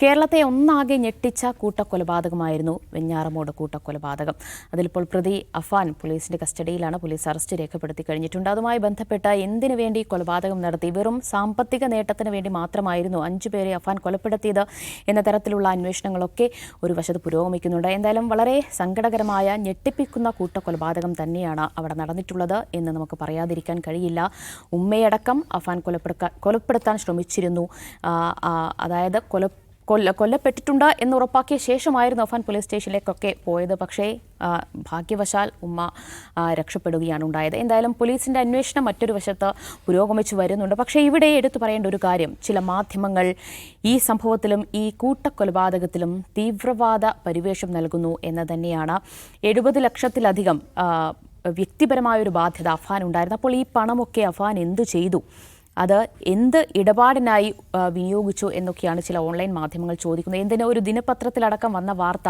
കേരളത്തെ ഒന്നാകെ ഞെട്ടിച്ച കൂട്ടക്കൊലപാതകമായിരുന്നു വെഞ്ഞാറമൂട് കൂട്ടക്കൊലപാതകം. അതിലിപ്പോൾ പ്രതി അഫാൻ പോലീസിന്റെ കസ്റ്റഡിയിലാണ്. പോലീസ് അറസ്റ്റ് രേഖപ്പെടുത്തി കഴിഞ്ഞിട്ടുണ്ട്. അതുമായി ബന്ധപ്പെട്ട് എന്തിനു വേണ്ടി കൊലപാതകം നടത്തി, വെറും സാമ്പത്തിക നേട്ടത്തിന് വേണ്ടി മാത്രമായിരുന്നു 5 പേരെ അഫാൻ കൊലപ്പെടുത്തിയത് എന്ന തരത്തിലുള്ള അന്വേഷണങ്ങളൊക്കെ ഒരു വശത്ത് പുരോഗമിക്കുന്നുണ്ട്. എന്തായാലും വളരെ സങ്കടകരമായ ഞെട്ടിപ്പിക്കുന്ന കൂട്ടക്കൊലപാതകം തന്നെയാണ് അവിടെ നടന്നിട്ടുള്ളത് എന്ന് നമുക്ക് പറയാതിരിക്കാൻ കഴിയില്ല. ഉമ്മയടക്കം അഫാൻ കൊലപ്പെടുത്താൻ ശ്രമിച്ചിരുന്നു. അതായത് കൊല്ലപ്പെട്ടിട്ടുണ്ട് എന്ന് ഉറപ്പാക്കിയ ശേഷമായിരുന്നു അഫാൻ പോലീസ് സ്റ്റേഷനിലേക്കൊക്കെ പോയത്. പക്ഷേ ഭാഗ്യവശാൽ ഉമ്മ രക്ഷപ്പെടുകയാണ് ഉണ്ടായത്. എന്തായാലും പോലീസിൻ്റെ അന്വേഷണം മറ്റൊരു വശത്ത് പുരോഗമിച്ചു വരുന്നുണ്ട്. പക്ഷേ ഇവിടെ എടുത്തു പറയേണ്ട ഒരു കാര്യം, ചില മാധ്യമങ്ങൾ ഈ സംഭവത്തിലും ഈ കൂട്ടക്കൊലപാതകത്തിലും തീവ്രവാദ പരിവേഷം നൽകുന്നു എന്ന് തന്നെയാണ്. 70 ലക്ഷത്തിലധികം വ്യക്തിപരമായൊരു ബാധ്യത അഫാൻ ഉണ്ടായിരുന്നു. അപ്പോൾ ഈ പണമൊക്കെ അഫാൻ എന്തു ചെയ്തു, അത് എന്ത് ഇടപാടിനായി വിനിയോഗിച്ചു എന്നൊക്കെയാണ് ചില ഓൺലൈൻ മാധ്യമങ്ങൾ ചോദിക്കുന്നത്. എന്തിന് ഒരു ദിനപത്രത്തിലടക്കം വന്ന വാർത്ത,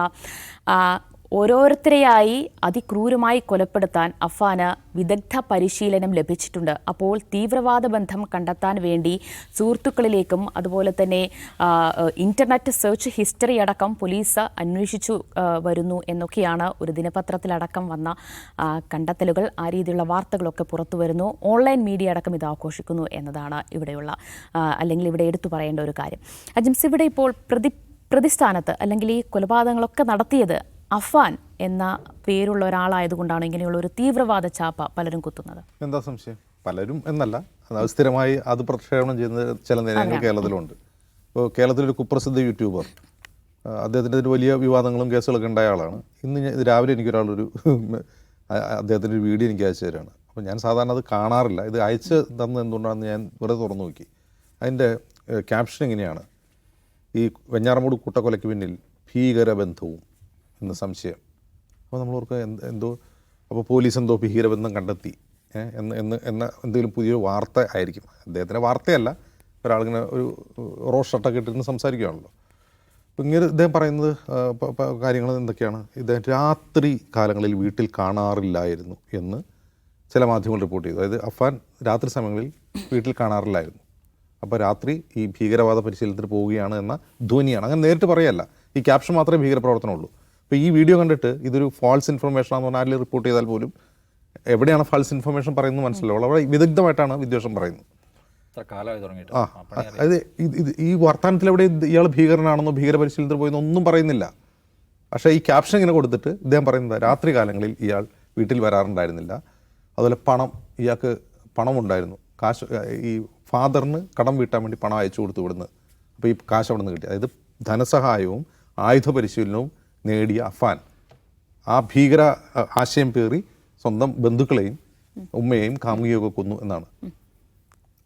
ഓരോരുത്തരെയായി അതിക്രൂരമായി കൊലപ്പെടുത്താൻ അഫാന് വിദഗ്ധ പരിശീലനം ലഭിച്ചിട്ടുണ്ട്. അപ്പോൾ തീവ്രവാദ ബന്ധം കണ്ടെത്താൻ വേണ്ടി സുഹൃത്തുക്കളിലേക്കും അതുപോലെ തന്നെ ഇൻ്റർനെറ്റ് സെർച്ച് ഹിസ്റ്ററി അടക്കം പോലീസ് അന്വേഷിച്ചു വരുന്നു എന്നൊക്കെയാണ് ഒരു ദിനപത്രത്തിലടക്കം വന്ന കണ്ടെത്തലുകൾ. ആ രീതിയിലുള്ള വാർത്തകളൊക്കെ പുറത്തു വരുന്നു. ഓൺലൈൻ മീഡിയ അടക്കം ഇത് ആഘോഷിക്കുന്നു എന്നതാണ് ഇവിടെയുള്ള അല്ലെങ്കിൽ ഇവിടെ എടുത്തു പറയേണ്ട ഒരു കാര്യം. അജിംസ്, ഇവിടെ ഇപ്പോൾ പ്രതിസ്ഥാനത്ത് അല്ലെങ്കിൽ ഈ കൊലപാതകങ്ങളൊക്കെ നടത്തിയത് അഫാൻ എന്ന പേരുള്ള ഒരാളായതുകൊണ്ടാണ് ഇങ്ങനെയുള്ള ഒരു തീവ്രവാദ ചാപ്പ പലരും കുത്തുന്നത്. എന്താ സംശയം? പലരും എന്നല്ല, അത് സ്ഥിരമായി അത് പ്രക്ഷേപണം ചെയ്യുന്ന ചില നേരങ്ങൾ കേരളത്തിലുണ്ട്. ഇപ്പോൾ കേരളത്തിലൊരു കുപ്രസിദ്ധ യൂട്യൂബർ, അദ്ദേഹത്തിൻ്റെ ഒരു വലിയ വിവാദങ്ങളും കേസുകളൊക്കെ ഉണ്ടായ ആളാണ്. ഇന്ന് രാവിലെ എനിക്കൊരാളൊരു അദ്ദേഹത്തിൻ്റെ ഒരു വീഡിയോ എനിക്ക് അയച്ചു തരാണ്. അപ്പോൾ ഞാൻ സാധാരണ അത് കാണാറില്ല. ഇത് അയച്ച് തന്നത് എന്തുകൊണ്ടാണെന്ന് ഞാൻ വെറുതെ തുറന്നു നോക്കി. അതിൻ്റെ ക്യാപ്ഷൻ ഇങ്ങനെയാണ്: ഈ വെഞ്ഞാറമൂട് കൂട്ടക്കൊലയ്ക്ക് പിന്നിൽ ഭീകരബന്ധവും എന്ന സംശയം. അപ്പോൾ നമ്മൾ ഓർക്കുക എന്തോ അപ്പോൾ പോലീസ് എന്തോ ഭീകരബന്ധം കണ്ടെത്തി എന്ന എന്തെങ്കിലും പുതിയൊരു വാർത്ത ആയിരിക്കും. അദ്ദേഹത്തിൻ്റെ വാർത്തയല്ല, ഒരാളിങ്ങനെ ഒരു റോസ് ഷർട്ടൊക്കെ ഇട്ടിരുന്ന് സംസാരിക്കുകയാണല്ലോ. അപ്പോൾ ഇങ്ങനെ ഇദ്ദേഹം പറയുന്നത് കാര്യങ്ങൾ എന്തൊക്കെയാണ്? ഇദ്ദേഹം രാത്രി കാലങ്ങളിൽ വീട്ടിൽ കാണാറില്ലായിരുന്നു എന്ന് ചില മാധ്യമങ്ങൾ റിപ്പോർട്ട് ചെയ്തു. അതായത് അഫാൻ രാത്രി സമയങ്ങളിൽ വീട്ടിൽ കാണാറില്ലായിരുന്നു. അപ്പോൾ രാത്രി ഈ ഭീകരവാദ പരിശീലനത്തിന് പോവുകയാണ് എന്ന ധ്വനിയാണ്. അങ്ങനെ നേരിട്ട് പറയല്ല, ഈ ക്യാപ്ഷൻ മാത്രമേ ഭീകരപ്രവർത്തനമുള്ളൂ. അപ്പോൾ ഈ വീഡിയോ കണ്ടിട്ട് ഇതൊരു ഫാൾസ് ഇൻഫർമേഷൻ ആണെന്ന് പറഞ്ഞാൽ ആരെങ്കിലും റിപ്പോർട്ട് ചെയ്താൽ പോലും എവിടെയാണ് ഫാൾസ് ഇൻഫർമേഷൻ പറയുന്നത് മനസ്സിലാവുള്ളൂ. അവിടെ വിദഗ്ധമായിട്ടാണ് വിദ്വേഷം പറയുന്നത്. അതായത് ഈ വർത്തമാനത്തിൽ എവിടെ ഇയാൾ ഭീകരനാണെന്നോ ഭീകരപരിശീലനത്തിൽ പോയെന്നോ ഒന്നും പറയുന്നില്ല. പക്ഷേ ഈ ക്യാപ്ഷൻ ഇങ്ങനെ കൊടുത്തിട്ട് ഇദ്ദേഹം പറയുന്നത് രാത്രി കാലങ്ങളിൽ ഇയാൾ വീട്ടിൽ വരാറുണ്ടായിരുന്നില്ല. അതുപോലെ ഇയാൾക്ക് പണമുണ്ടായിരുന്നു, കാശ് ഈ ഫാദറിന് കടം വീട്ടാൻ വേണ്ടി പണം അയച്ചു കൊടുത്തു ഇവിടുന്ന്. അപ്പോൾ ഈ കാശ് അവിടെ നിന്ന് കിട്ടി. അതായത് ധനസഹായവും ആയുധ പരിശീലനവും നേടിയ അഫാൻ ആ ഭീകര ആശയം പേറി സ്വന്തം ബന്ധുക്കളെയും ഉമ്മയെയും കാമുകിയൊക്കെ കൊന്നു എന്നാണ്.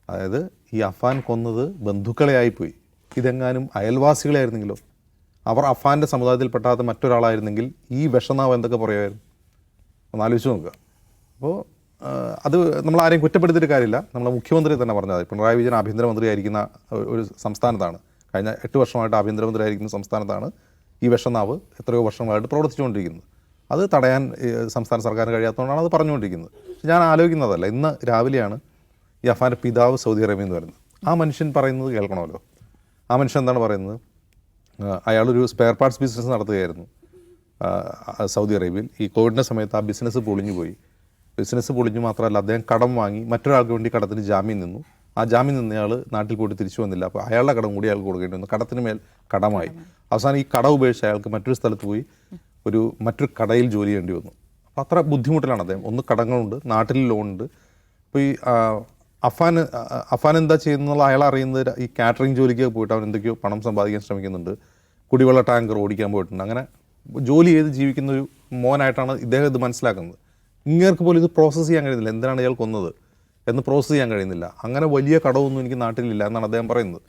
അതായത് ഈ അഫാൻ കൊന്നത് ബന്ധുക്കളെ ആയിപ്പോയി. ഇതെങ്ങാനും അയൽവാസികളെ ആയിരുന്നെങ്കിലോ, അവർ അഫാൻ്റെ സമുദായത്തിൽപ്പെട്ടാത്ത മറ്റൊരാളായിരുന്നെങ്കിൽ ഈ വിഷനാവ് എന്തൊക്കെ പറയുമായിരുന്നു ഒന്ന് ആലോചിച്ച് നോക്കുക. അപ്പോൾ അത് നമ്മൾ ആരെയും കുറ്റപ്പെടുത്തിയിട്ട് കാര്യമില്ല. നമ്മളെ മുഖ്യമന്ത്രി തന്നെ പറഞ്ഞത്, പിണറായി വിജയൻ ആഭ്യന്തരമന്ത്രി ആയിരിക്കുന്ന ഒരു സംസ്ഥാനത്താണ്, കഴിഞ്ഞ 8 വർഷമായിട്ട് ആഭ്യന്തരമന്ത്രി ആയിരിക്കുന്ന സംസ്ഥാനത്താണ് ഈ വിഷനാവ് എത്രയോ വർഷങ്ങളായിട്ട് പ്രവർത്തിച്ചുകൊണ്ടിരിക്കുന്നത്. അത് തടയാൻ സംസ്ഥാന സർക്കാരിന് കഴിയാത്തതുകൊണ്ടാണ് അത് പറഞ്ഞുകൊണ്ടിരിക്കുന്നത്. ഞാൻ ആലോചിക്കുന്നതല്ല, ഇന്ന് രാവിലെയാണ് ഈ അഫാൻ്റെ പിതാവ് സൗദി അറേബ്യയിൽ നിന്ന് വരുന്നത്. ആ മനുഷ്യൻ പറയുന്നത് കേൾക്കണമല്ലോ. ആ മനുഷ്യൻ എന്താണ് പറയുന്നത്? അയാളൊരു സ്പെയർ പാർട്സ് ബിസിനസ് നടത്തുകയായിരുന്നു സൗദി അറേബ്യയിൽ. ഈ കോവിഡിൻ്റെ സമയത്ത് ആ ബിസിനസ് പൊളിഞ്ഞു പോയി. ബിസിനസ് പൊളിഞ്ഞു മാത്രമല്ല, അദ്ദേഹം കടം വാങ്ങി മറ്റൊരാൾക്ക് വേണ്ടി കടത്തിന് ജാമ്യം നിന്നു. ആ ജാമ്യം നിന്നയാൾ നാട്ടിൽ പോയിട്ട് തിരിച്ചു വന്നില്ല. അപ്പോൾ അയാളുടെ കടം കൂടി അയാൾക്ക് കൊടുക്കേണ്ടി വന്നു. കടത്തിന് മേൽ കടമായി. അവസാനം ഈ കട ഉപേക്ഷിച്ച് അയാൾക്ക് മറ്റൊരു സ്ഥലത്ത് പോയി മറ്റൊരു കടയിൽ ജോലി ചെയ്യേണ്ടി വന്നു. അപ്പോൾ അത്ര ബുദ്ധിമുട്ടിലാണ് അദ്ദേഹം. ഒന്ന് കടങ്ങളുണ്ട്, നാട്ടിൽ ലോണുണ്ട്. അപ്പോൾ ഈ അഫാൻ എന്താ ചെയ്യുന്നുള്ള അയാൾ അറിയുന്നത് ഈ കാറ്ററിംഗ് ജോലിക്ക് പോയിട്ട് അവൻ എന്തൊക്കെയോ പണം സമ്പാദിക്കാൻ ശ്രമിക്കുന്നുണ്ട്. കുടിവെള്ള ടാങ്കർ ഓടിക്കാൻ പോയിട്ടുണ്ട്. അങ്ങനെ ജോലി ചെയ്ത് ജീവിക്കുന്ന ഒരു മോനായിട്ടാണ് ഇദ്ദേഹം ഇത് മനസ്സിലാക്കുന്നത്. ഇങ്ങേർക്ക് പോലും ഇത് പ്രോസസ്സ് ചെയ്യാൻ കഴിയുന്നില്ല. എന്തിനാണ് ഇയാൾ കൊന്നത് എന്ന് പ്രോസസ്സ് ചെയ്യാൻ കഴിയുന്നില്ല. അങ്ങനെ വലിയ കടമൊന്നും എനിക്ക് നാട്ടിലില്ല എന്നാണ് അദ്ദേഹം പറയുന്നത്.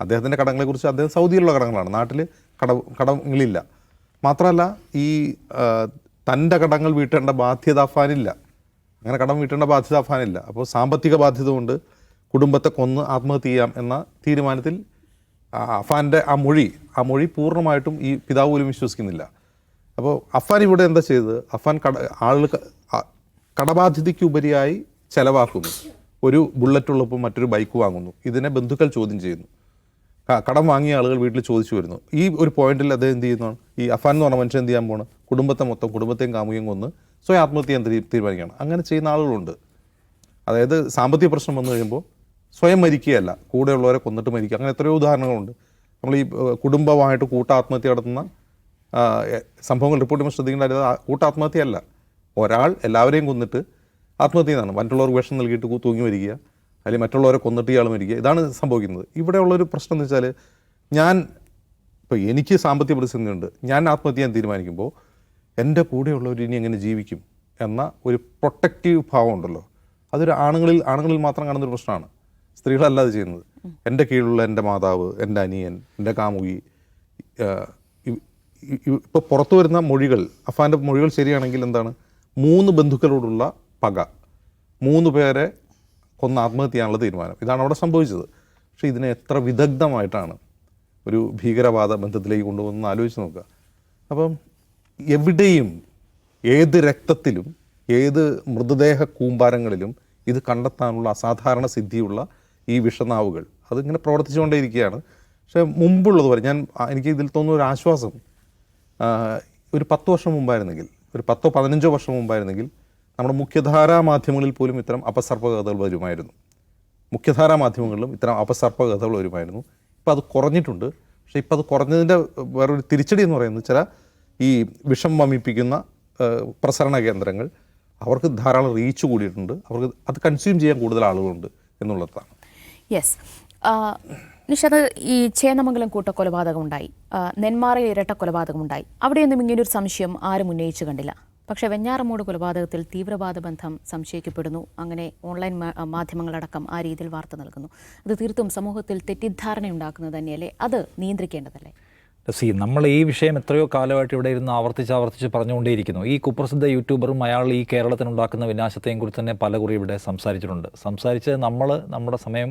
അദ്ദേഹത്തിൻ്റെ കടങ്ങളെക്കുറിച്ച്, അദ്ദേഹം സൗദിയിലുള്ള കടങ്ങളാണ്, നാട്ടിൽ കടങ്ങളില്ല. മാത്രമല്ല ഈ തൻ്റെ കടങ്ങൾ വീട്ടേണ്ട ബാധ്യത അഫാനില്ല. അങ്ങനെ കടം വീട്ടേണ്ട ബാധ്യത അഫാനില്ല. അപ്പോൾ സാമ്പത്തിക ബാധ്യത കൊണ്ട് കുടുംബത്തെ കൊന്ന് ആത്മഹത്യ ചെയ്യാം എന്ന തീരുമാനത്തിൽ അഫാൻ്റെ ആ മൊഴി പൂർണ്ണമായിട്ടും ഈ പിതാവ് പോലും വിശ്വസിക്കുന്നില്ല. അപ്പോൾ അഫാൻ ഇവിടെ എന്താ ചെയ്തത്? അഫാൻ കടബാധ്യതയ്ക്ക് ഉപരിയായി ചെലവാക്കുന്നു. ഒരു ബുള്ളറ്റ് ഉള്ളപ്പോൾ മറ്റൊരു ബൈക്ക് വാങ്ങുന്നു. ഇതിനെ ബന്ധുക്കൾ ചോദ്യം ചെയ്യുന്നു. കടം വാങ്ങിയ ആളുകൾ വീട്ടിൽ ചോദിച്ചു വരുന്നു. ഈ ഒരു പോയിന്റിൽ അദ്ദേഹം എന്ത് ചെയ്യുന്നതാണ്, ഈ അഫാൻ എന്ന് പറഞ്ഞ മനുഷ്യൻ എന്ത് ചെയ്യാൻ പോണ്, കുടുംബത്തെയും കാമുകയും കൊന്ന് സ്വയം ആത്മഹത്യ ചെയ്യാൻ തീരുമാനിക്കുകയാണ്. അങ്ങനെ ചെയ്യുന്ന ആളുകളുണ്ട്. അതായത് സാമ്പത്തിക പ്രശ്നം വന്നു കഴിയുമ്പോൾ സ്വയം മരിക്കുകയല്ല, കൂടെയുള്ളവരെ കൊന്നിട്ട് മരിക്കുക. അങ്ങനെ എത്രയോ ഉദാഹരണങ്ങളുണ്ട്. നമ്മൾ ഈ കുടുംബമായിട്ട് ആത്മഹത്യ നടത്തുന്ന സംഭവങ്ങൾ റിപ്പോർട്ട് ചെയ്യുമ്പോൾ ശ്രദ്ധിക്കേണ്ട ആത്മഹത്യയല്ല, ഒരാൾ എല്ലാവരെയും കൊന്നിട്ട് ആത്മഹത്യ ചെയ്യുന്നതാണ്. മറ്റുള്ളവർക്ക് വിഷം നൽകിയിട്ട് തൂങ്ങി മരിക്കുക, അല്ലെങ്കിൽ മറ്റുള്ളവരെ കൊന്നിട്ട് ഇയാൾ മരിക്കുക. ഇതാണ് സംഭവിക്കുന്നത്. ഇവിടെയുള്ളൊരു പ്രശ്നം എന്ന് വെച്ചാൽ, ഇപ്പോൾ എനിക്ക് സാമ്പത്തിക പ്രതിസന്ധിയുണ്ട്, ഞാൻ ആത്മഹത്യ ചെയ്യാൻ തീരുമാനിക്കുമ്പോൾ എൻ്റെ കൂടെയുള്ളവർ ഇനി എങ്ങനെ ജീവിക്കും എന്ന ഒരു പ്രൊട്ടക്റ്റീവ് ഭാവം ഉണ്ടല്ലോ, അതൊരു ആണുങ്ങളിൽ മാത്രം കാണുന്നൊരു പ്രശ്നമാണ്. സ്ത്രീകളല്ലാതെ ചെയ്യുന്നത്. എൻ്റെ കീഴിലുള്ള എൻ്റെ മാതാവ്, എൻ്റെ അനിയൻ, എൻ്റെ കാമുകി, ഇപ്പോൾ പുറത്തു വരുന്ന മൊഴികൾ, അഫാൻ്റെ മൊഴികൾ ശരിയാണെങ്കിൽ എന്താണ്, 3 ബന്ധുക്കളോടുള്ള പക, 3 പേരെ കൊന്ന് ആത്മഹത്യ ചെയ്യാനുള്ള തീരുമാനം, ഇതാണ് അവിടെ സംഭവിച്ചത്. പക്ഷേ ഇതിനെ എത്ര വിദഗ്ധമായിട്ടാണ് ഒരു ഭീകരവാദ ബന്ധത്തിലേക്ക് കൊണ്ടുപോകുന്നത് ആലോചിച്ച് നോക്കുക. അപ്പം എവിടെയും ഏത് രക്തത്തിലും ഏത് മൃതദേഹ കൂമ്പാരങ്ങളിലും ഇത് കണ്ടെത്താനുള്ള അസാധാരണ സിദ്ധിയുള്ള ഈ വിഷനാവുകൾ അതിങ്ങനെ പ്രവർത്തിച്ചുകൊണ്ടേയിരിക്കുകയാണ്. പക്ഷേ മുമ്പുള്ളതുപോലെ എനിക്ക് ഇതിൽ തോന്നുന്ന ഒരു ആശ്വാസം, ഒരു 10 വർഷം മുമ്പായിരുന്നെങ്കിൽ, ഒരു 10-15 വർഷം മുമ്പായിരുന്നെങ്കിൽ നമ്മുടെ മുഖ്യധാരാ മാധ്യമങ്ങളിൽ പോലും ഇത്തരം അപസർപ്പ കഥകൾ വരുമായിരുന്നു. മുഖ്യധാരാ മാധ്യമങ്ങളിലും ഇത്തരം അപസർപ്പ കഥകൾ വരുമായിരുന്നു. ഇപ്പോൾ അത് കുറഞ്ഞിട്ടുണ്ട്. പക്ഷേ ഇപ്പോൾ അത് കുറഞ്ഞതിൻ്റെ വേറൊരു തിരിച്ചടി എന്ന് പറയുന്നത്, ചില ഈ വിഷം വമിപ്പിക്കുന്ന പ്രസരണ കേന്ദ്രങ്ങൾ, അവർക്ക് ധാരാളം റീച്ച് കൂടിയിട്ടുണ്ട്, അവർക്ക് അത് കൺസ്യൂം ചെയ്യാൻ കൂടുതൽ ആളുകളുണ്ട് എന്നുള്ളതാണ്. യെസ്, നിഷാദ്, ഈ ചേന്നമംഗലം കൂട്ടക്കൊലപാതകം ഉണ്ടായി, നെന്മാറയിൽ ഇരട്ടക്കൊലപാതകം ഉണ്ടായി. അവിടെയൊന്നും ഇങ്ങനൊരു സംശയം ആരും ഉന്നയിച്ചു കണ്ടില്ല. പക്ഷേ വെഞ്ഞാറമൂട് കൊലപാതകത്തിൽ തീവ്രവാദ ബന്ധം സംശയിക്കപ്പെടുന്നു. അങ്ങനെ ഓൺലൈൻ മാധ്യമങ്ങളടക്കം ആ രീതിയിൽ വാർത്ത നൽകുന്നു. അത് തീർത്തും സമൂഹത്തിൽ തെറ്റിദ്ധാരണയുണ്ടാക്കുന്നത് തന്നെയല്ലേ? അത് നിയന്ത്രിക്കേണ്ടതല്ലേ? നമ്മൾ ഈ വിഷയം എത്രയോ കാലമായിട്ട് ഇവിടെ ഇരുന്ന് ആവർത്തിച്ച് പറഞ്ഞുകൊണ്ടേയിരിക്കുന്നു. ഈ കുപ്രസിദ്ധ യൂട്യൂബറും അയാൾ ഈ കേരളത്തിനുണ്ടാക്കുന്ന വിനാശത്തെയും കുറിച്ച് തന്നെ പലകുറി ഇവിടെ സംസാരിച്ച് നമ്മുടെ സമയം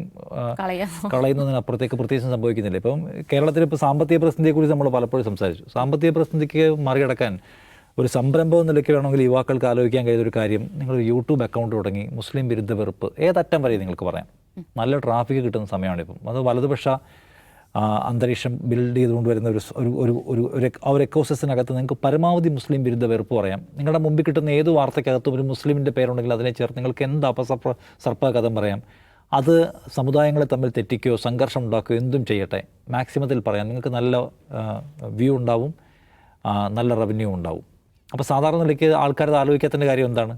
കളയുന്നതിനപ്പുറത്തേക്ക് പ്രത്യേകിച്ച് സംഭവിക്കുന്നില്ല. ഇപ്പം കേരളത്തിൽ ഇപ്പോൾ സാമ്പത്തിക പ്രതിസന്ധിയെക്കുറിച്ച് നമ്മൾ പലപ്പോഴും സംസാരിച്ചു. സാമ്പത്തിക പ്രതിസന്ധിക്ക് മറികടക്കാൻ ഒരു സംരംഭം നിലയ്ക്ക് വേണമെങ്കിൽ യുവാക്കൾക്ക് ആലോചിക്കാൻ കഴിയുന്നൊരു കാര്യം, നിങ്ങളൊരു യൂട്യൂബ് അക്കൗണ്ട് തുടങ്ങി മുസ്ലിം വിരുദ്ധ വെറുപ്പ് ഏതറ്റം വരെ നിങ്ങൾക്ക് പറയാം. നല്ല ട്രാഫിക് കിട്ടുന്ന സമയമാണിപ്പം. അത് വലതുപക്ഷ അന്തരീക്ഷം ബിൽഡ് ചെയ്തുകൊണ്ട് വരുന്ന ഒരു എക്കോസിസ്റ്റത്തിനകത്ത് നിങ്ങൾക്ക് പരമാവധി മുസ്ലിം വിരുദ്ധ വെറുപ്പ് പറയാം. നിങ്ങളുടെ മുമ്പിൽ കിട്ടുന്ന ഏത് വാർത്തയ്ക്കകത്തും ഒരു മുസ്ലിമിൻ്റെ പേരുണ്ടെങ്കിൽ അതിനെ ചേർത്ത് നിങ്ങൾക്ക് എന്ത് സർപ്പകഥം പറയാം. അത് സമുദായങ്ങളെ തമ്മിൽ തെറ്റിക്കുകയോ സംഘർഷം ഉണ്ടാക്കുകയോ എന്തും ചെയ്യട്ടെ, മാക്സിമത്തിൽ പറയാം. നിങ്ങൾക്ക് നല്ല വ്യൂ ഉണ്ടാവും, നല്ല റവന്യൂ ഉണ്ടാവും. അപ്പോൾ സാധാരണ നിലയ്ക്ക് ആൾക്കാരത് ആലോചിക്കാത്തതിൻ്റെ കാര്യം എന്താണ്?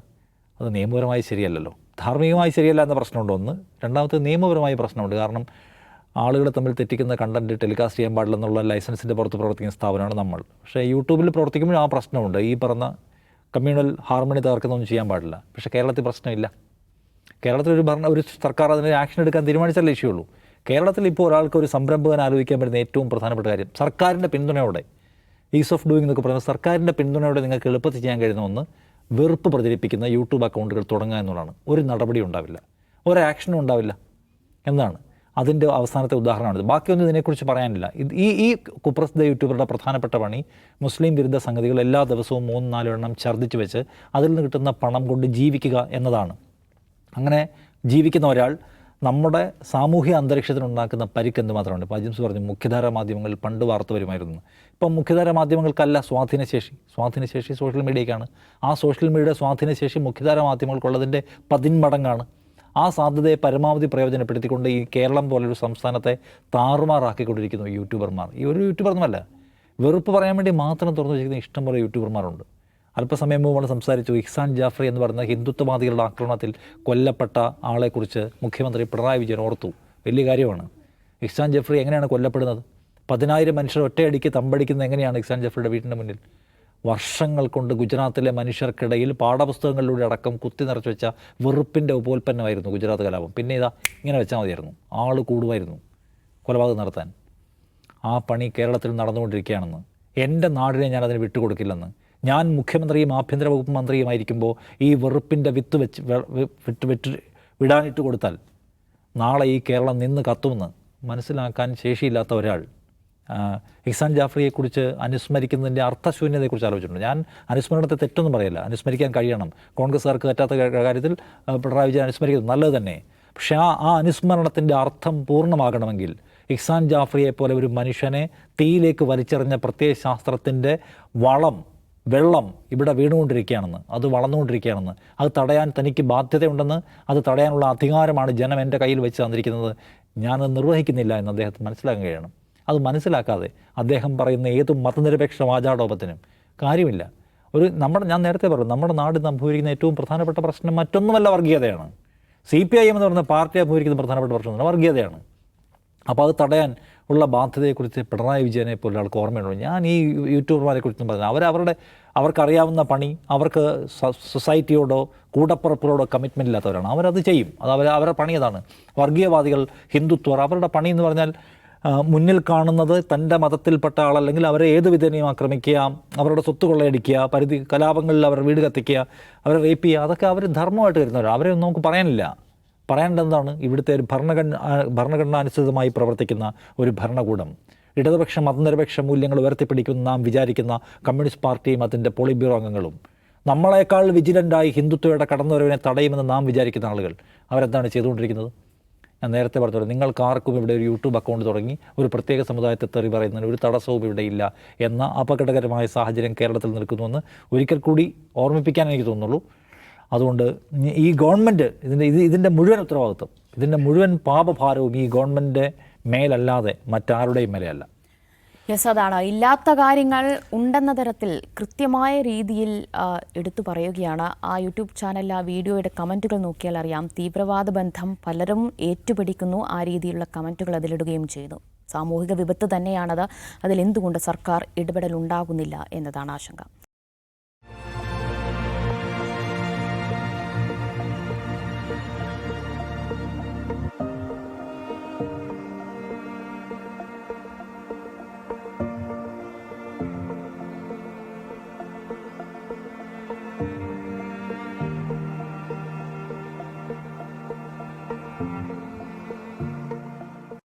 അത് നിയമപരമായി ശരിയല്ലല്ലോ. ധാർമ്മികമായി ശരിയല്ല എന്ന പ്രശ്നമുണ്ട് ഒന്ന്. രണ്ടാമത്തെ നിയമപരമായി പ്രശ്നമുണ്ട്. കാരണം ആളുകളെ തമ്മിൽ തെറ്റിക്കുന്ന കണ്ടൻറ്റ് ടെലികാസ്റ്റ് ചെയ്യാൻ പാടില്ലെന്നുള്ള ലൈസൻസിൻ്റെ പുറത്ത് പ്രവർത്തിക്കുന്ന സ്ഥാപനമാണ് നമ്മൾ. പക്ഷേ യൂട്യൂബിൽ പ്രവർത്തിക്കുമ്പോൾ ആ പ്രശ്നമുണ്ട്. ഈ പറഞ്ഞ കമ്മ്യൂണൽ ഹാർമണി തകർക്കുന്നൊന്നും ചെയ്യാൻ പാടില്ല. പക്ഷേ കേരളത്തിൽ പ്രശ്നമില്ല. കേരളത്തിൽ ഒരു സർക്കാർ അതിന് ആക്ഷൻ എടുക്കാൻ തീരുമാനിച്ചാലേ ഇഷ്യൂ ഉള്ളൂ. കേരളത്തിൽ ഇപ്പോൾ ഒരാൾക്ക് ഒരു സംരംഭകൻ ആലോചിക്കാൻ പറ്റുന്ന ഏറ്റവും പ്രധാനപ്പെട്ട കാര്യം, സർക്കാരിൻ്റെ പിന്തുണയോടെ, ഈസ് ഓഫ് ഡൂയിങ് എന്നൊക്കെ പറയുന്നത്, സർക്കാരിൻ്റെ പിന്തുണയോടെ നിങ്ങൾക്ക് എളുപ്പത്തിൽ ചെയ്യാൻ കഴിയുന്ന ഒന്ന് വെറുപ്പ് പ്രചരിപ്പിക്കുന്ന യൂട്യൂബ് അക്കൗണ്ടുകൾ തുടങ്ങുക എന്നുള്ളതാണ്. ഒരു നടപടിയും ഉണ്ടാവില്ല, ഒരു ആക്ഷനും ഉണ്ടാവില്ല എന്നതാണ് അതിൻ്റെ അവസാനത്തെ ഉദാഹരണമാണിത്. ബാക്കിയൊന്നും ഇതിനെക്കുറിച്ച് പറയാനില്ല. ഈ കുപ്രസിദ്ധ യൂട്യൂബറുടെ പ്രധാനപ്പെട്ട പണി മുസ്ലിം വിരുദ്ധ സംഗതികൾ എല്ലാ ദിവസവും 3-4 എണ്ണം ഛർദ്ദിച്ച് വെച്ച് അതിൽ നിന്ന് കിട്ടുന്ന പണം കൊണ്ട് ജീവിക്കുക എന്നതാണ്. അങ്ങനെ ജീവിക്കുന്ന ഒരാൾ നമ്മുടെ സാമൂഹ്യ അന്തരീക്ഷത്തിനുണ്ടാക്കുന്ന പരിക്കെന്ത് മാത്രമാണ്. ഇപ്പോൾ അജിംസ് പറഞ്ഞു മുഖ്യധാരാ മാധ്യമങ്ങളിൽ പണ്ട് വാർത്ത വരുമായിരുന്നു. ഇപ്പം മുഖ്യധാരാ മാധ്യമങ്ങൾക്കല്ല സ്വാധീനശേഷി സോഷ്യൽ മീഡിയയ്ക്കാണ്. ആ സോഷ്യൽ മീഡിയ സ്വാധീനശേഷി മുഖ്യധാരാ മാധ്യമങ്ങൾക്കുള്ളതിൻ്റെ 10 മടങ്ങാണ്. ആ സാധ്യതയെ പരമാവധി പ്രയോജനപ്പെടുത്തിക്കൊണ്ട് ഈ കേരളം പോലൊരു സംസ്ഥാനത്തെ താറുമാറാക്കിക്കൊണ്ടിരിക്കുന്നു യൂട്യൂബർമാർ. ഈ ഒരു യൂട്യൂബർന്നുമല്ല, വെറുപ്പ് പറയാൻ വേണ്ടി മാത്രം തുറന്നു വെച്ചിരിക്കുന്ന ഇഷ്ടംപോലെ യൂട്യൂബർമാരുണ്ട്. അല്പസമയം മുമ്പ് സംസാരിച്ചു, ഇഹ്സാൻ ജാഫ്രി എന്ന് പറയുന്ന ഹിന്ദുത്വവാദികളുടെ ആക്രമണത്തിൽ കൊല്ലപ്പെട്ട ആളെക്കുറിച്ച് മുഖ്യമന്ത്രി പിണറായി വിജയൻ ഓർത്തു. വലിയ കാര്യമാണ്. ഇഹ്സാൻ ജാഫ്രി എങ്ങനെയാണ് കൊല്ലപ്പെടുന്നത്? 10,000 മനുഷ്യർ ഒറ്റയടിക്ക് തമ്പടിക്കുന്നത് എങ്ങനെയാണ് ഇഹ്സാൻ ജാഫ്രിയുടെ വീട്ടിൻ്റെ മുന്നിൽ? വർഷങ്ങൾ കൊണ്ട് ഗുജറാത്തിലെ മനുഷ്യർക്കിടയിൽ പാഠപുസ്തകങ്ങളിലൂടെ അടക്കം കുത്തി നിറച്ച് വെച്ച വെറുപ്പിൻ്റെ ഉപോൽപ്പന്നമായിരുന്നു ഗുജറാത്ത് കലാപം. പിന്നെ ഇതാ ഇങ്ങനെ വെച്ചാൽ മതിയായിരുന്നു, ആൾ കൂടുമായിരുന്നു കൊലപാതകം നടത്താൻ. ആ പണി കേരളത്തിൽ നടന്നുകൊണ്ടിരിക്കുകയാണെന്ന്, എൻ്റെ നാടിനെ ഞാനതിന് വിട്ടുകൊടുക്കില്ലെന്ന്, ഞാൻ മുഖ്യമന്ത്രിയും ആഭ്യന്തര വകുപ്പ് മന്ത്രിയുമായിരിക്കുമ്പോൾ ഈ വെറുപ്പിൻ്റെ വിത്ത് വിടാനിട്ട് കൊടുത്താൽ നാളെ ഈ കേരളം നിന്ന് കത്തുമെന്ന് മനസ്സിലാക്കാൻ ശേഷിയില്ലാത്ത ഒരാൾ ഇഹ്സാൻ ജാഫ്രിയെക്കുറിച്ച് അനുസ്മരിക്കുന്നതിൻ്റെ അർത്ഥശൂന്യതയെക്കുറിച്ച് ആലോചിച്ചിട്ടുണ്ട്. ഞാൻ അനുസ്മരണത്തെ തെറ്റൊന്നും പറയില്ല, അനുസ്മരിക്കാൻ കഴിയണം. കോൺഗ്രസ്സുകാർക്ക് പറ്റാത്ത കാര്യത്തിൽ പിണറായി വിജയൻ അനുസ്മരിക്കുന്നത് നല്ലത് തന്നെ. പക്ഷേ ആ അനുസ്മരണത്തിൻ്റെ അർത്ഥം പൂർണ്ണമാകണമെങ്കിൽ ഇഹ്സാൻ ജാഫ്രിയെ പോലെ ഒരു മനുഷ്യനെ തീയിലേക്ക് വലിച്ചെറിഞ്ഞ പ്രത്യയശാസ്ത്രത്തിൻ്റെ വെള്ളം ഇവിടെ വീണുകൊണ്ടിരിക്കുകയാണെന്ന്, അത് വളർന്നുകൊണ്ടിരിക്കുകയാണെന്ന്, അത് തടയാൻ തനിക്ക് ബാധ്യതയുണ്ടെന്ന്, അത് തടയാനുള്ള അധികാരമാണ് ജനം എൻ്റെ കയ്യിൽ വെച്ച് തന്നിരിക്കുന്നത്, ഞാനത് നിർവഹിക്കുന്നില്ല എന്ന് അദ്ദേഹത്തിന് മനസ്സിലാക്കാൻ കഴിയണം. അത് മനസ്സിലാക്കാതെ അദ്ദേഹം പറയുന്ന ഏത് മതനിരപേക്ഷ വാചാടോപത്തിനും കാര്യമില്ല. ഞാൻ നേരത്തെ പറഞ്ഞു, നമ്മുടെ നാട് അഭിമുഖീകരിക്കുന്ന ഏറ്റവും പ്രധാനപ്പെട്ട പ്രശ്നം മറ്റൊന്നുമല്ല വർഗീയതയാണ്. CPIM എന്ന് പറയുന്ന പാർട്ടി അഭിമുഖീകരിക്കുന്ന പ്രധാനപ്പെട്ട പ്രശ്നം വർഗീയതയാണ്. അപ്പോൾ അത് തടയാൻ ഉള്ള ബാധ്യതയെക്കുറിച്ച് പിണറായി വിജയനെ പോലെ ആൾക്ക് ഓർമ്മയുണ്ടോ? ഞാൻ ഈ യൂട്യൂബർമാരെ കുറിച്ചും പറഞ്ഞു, അവർക്കറിയാവുന്ന പണി, അവർക്ക് സൊസൈറ്റിയോടോ കൂടപ്പുറപ്പിനോടോ കമ്മിറ്റ്മെൻ്റ് ഇല്ലാത്തവരാണ്. അവരത് ചെയ്യും. അവരുടെ പണി അതാണ്. വർഗീയവാദികൾ, ഹിന്ദുത്വർ, അവരുടെ പണി എന്ന് പറഞ്ഞാൽ മുന്നിൽ കാണുന്നത് തൻ്റെ മതത്തിൽപ്പെട്ട ആളല്ലെങ്കിൽ അവരെ ഏത് വിധേനയും ആക്രമിക്കുക, അവരുടെ സ്വത്ത് കൊള്ളയടിക്കുക, കലാപങ്ങളിൽ അവർ വീട് കത്തിക്കുക, അവരെ റേപ്പ് ചെയ്യുക, അതൊക്കെ അവർ ധർമ്മമായിട്ട് വരുന്നവരാണ്. അവരെ ഒന്നും നമുക്ക് പറയാനില്ല. പറയേണ്ടത് എന്താണ്? ഇവിടുത്തെ ഒരു ഭരണഘടനാനുസൃതമായി പ്രവർത്തിക്കുന്ന ഒരു ഭരണകൂടം, ഇടതുപക്ഷ മതനിരപേക്ഷ മൂല്യങ്ങൾ ഉയർത്തിപ്പിടിക്കുന്ന നാം വിചാരിക്കുന്ന കമ്മ്യൂണിസ്റ്റ് പാർട്ടിയും അതിൻ്റെ പോളിറ്റ് ബ്യൂറോ അംഗങ്ങളും, നമ്മളെക്കാൾ വിജിലൻ്റായി ഹിന്ദുത്വയുടെ കടന്നുവരവിനെ തടയുമെന്ന് നാം വിചാരിക്കുന്ന ആളുകൾ അവരെന്താണ് ചെയ്തുകൊണ്ടിരിക്കുന്നത്? ഞാൻ നേരത്തെ പറഞ്ഞത്, നിങ്ങൾക്കാർക്കും ഇവിടെ ഒരു യൂട്യൂബ് അക്കൗണ്ട് തുടങ്ങി ഒരു പ്രത്യേക സമുദായത്തെ തെറി പറയുന്നതിന് ഒരു തടസ്സവും ഇവിടെ ഇല്ല എന്ന അപകടകരമായ സാഹചര്യം കേരളത്തിൽ നിൽക്കുന്നുവെന്ന് ഒരിക്കൽ കൂടി ഓർമ്മിപ്പിക്കാൻ എനിക്ക് തോന്നുന്നുള്ളൂ. അതുകൊണ്ട് ഈ ഗവൺമെൻറ് ഇതിൻ്റെ മുഴുവൻ ഉത്തരവാദിത്വം, ഇതിൻ്റെ മുഴുവൻ പാപഭാരവും ഈ ഗവൺമെൻറ്റിൻ്റെ മേലല്ലാതെ മറ്റാരുടെയും മേലെയല്ല. യെസ്, അതാണ്. ഇല്ലാത്ത കാര്യങ്ങൾ ഉണ്ടെന്ന തരത്തിൽ കൃത്യമായ രീതിയിൽ എടുത്തു പറയുകയാണ്. ആ യൂട്യൂബ് ചാനലിൽ ആ വീഡിയോയുടെ കമൻറ്റുകൾ നോക്കിയാൽ അറിയാം, തീവ്രവാദ ബന്ധം പലരും ഏറ്റുപിടിക്കുന്നു, ആ രീതിയിലുള്ള കമൻറ്റുകൾ അതിലിടുകയും ചെയ്യുന്നു. സാമൂഹിക വിപത്ത് തന്നെയാണത്. അതിലെന്തുകൊണ്ട് സർക്കാർ ഇടപെടൽ ഉണ്ടാകുന്നില്ല എന്നതാണ് ആശങ്ക.